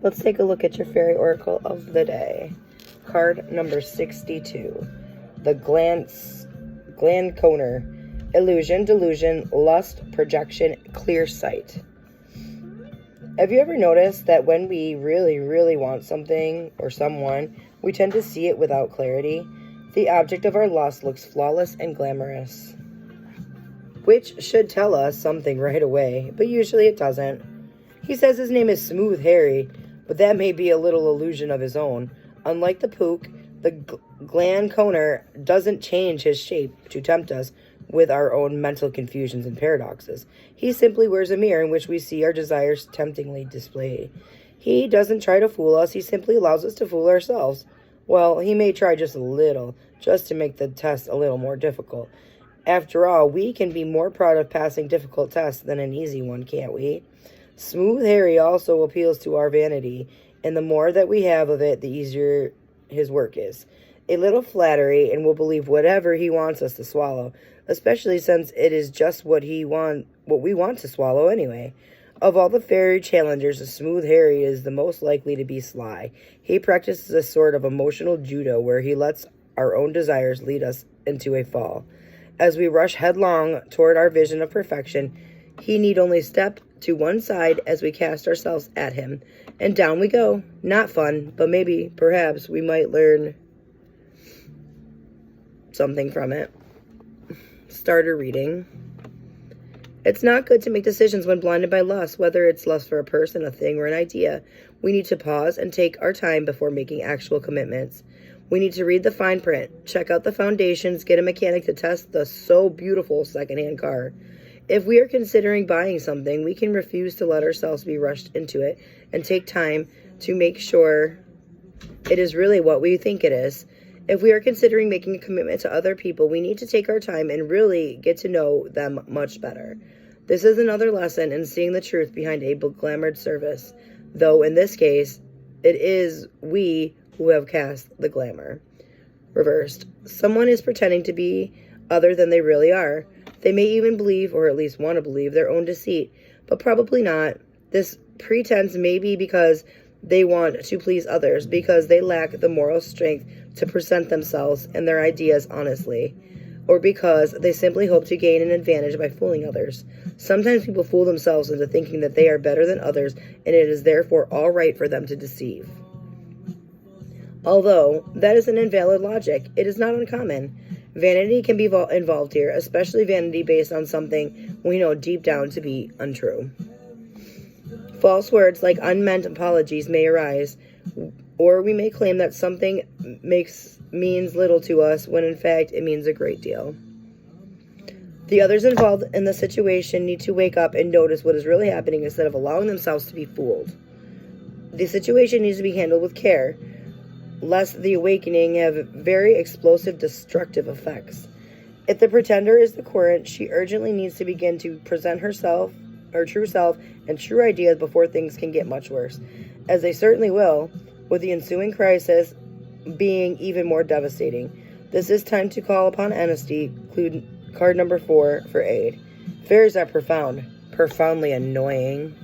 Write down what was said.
Let's take a look at your fairy oracle of the day. Card number 62. The Glanconer. Illusion, delusion, lust, projection, clear sight. Have you ever noticed that when we really, really want something or someone, we tend to see it without clarity? The object of our lust looks flawless and glamorous, which should tell us something right away, but usually it doesn't. He says his name is Smooth Harry, but that may be a little illusion of his own. Unlike the Pook, the Glanconer doesn't change his shape to tempt us with our own mental confusions and paradoxes. He simply wears a mirror in which we see our desires temptingly displayed. He doesn't try to fool us, he simply allows us to fool ourselves. Well, he may try just a little, just to make the test a little more difficult. After all, we can be more proud of passing difficult tests than an easy one, can't we? Smooth Harry also appeals to our vanity, and the more that we have of it, the easier his work is. A little flattery, and we'll believe whatever he wants us to swallow, especially since it is just what we want to swallow anyway. Of all the fairy challengers, the Smooth Harry is the most likely to be sly. He practices a sort of emotional judo where he lets our own desires lead us into a fall. As we rush headlong toward our vision of perfection, he need only step to one side as we cast ourselves at him, and down we go. Not fun, but perhaps we might learn something from it. Starter reading. It's not good to make decisions when blinded by lust, whether it's lust for a person, a thing, or an idea. We need to pause and take our time before making actual commitments. We need to read the fine print, check out the foundations, get a mechanic to test the so beautiful secondhand car. If we are considering buying something, we can refuse to let ourselves be rushed into it and take time to make sure it is really what we think it is. If we are considering making a commitment to other people, we need to take our time and really get to know them much better. This is another lesson in seeing the truth behind a glamoured service, though in this case, it is we who have cast the glamour. Reversed. Someone is pretending to be other than they really are. They may even believe, or at least want to believe, their own deceit, but probably not. This pretense may be because they want to please others, because they lack the moral strength to present themselves and their ideas honestly, or because they simply hope to gain an advantage by fooling others. Sometimes people fool themselves into thinking that they are better than others, and it is therefore all right for them to deceive. Although that is an invalid logic, it is not uncommon. Vanity can be involved here, especially vanity based on something we know deep down to be untrue. False words like unmeant apologies may arise, or we may claim that something means little to us when in fact it means a great deal. The others involved in the situation need to wake up and notice what is really happening instead of allowing themselves to be fooled. The situation needs to be handled with care, lest the awakening have very explosive, destructive effects. If the pretender is the querent, she urgently needs to begin to present herself, her true self, and true ideas before things can get much worse, as they certainly will, with the ensuing crisis being even more devastating. This is time to call upon honesty. Include card number 4 for aid. Fairies are profoundly annoying.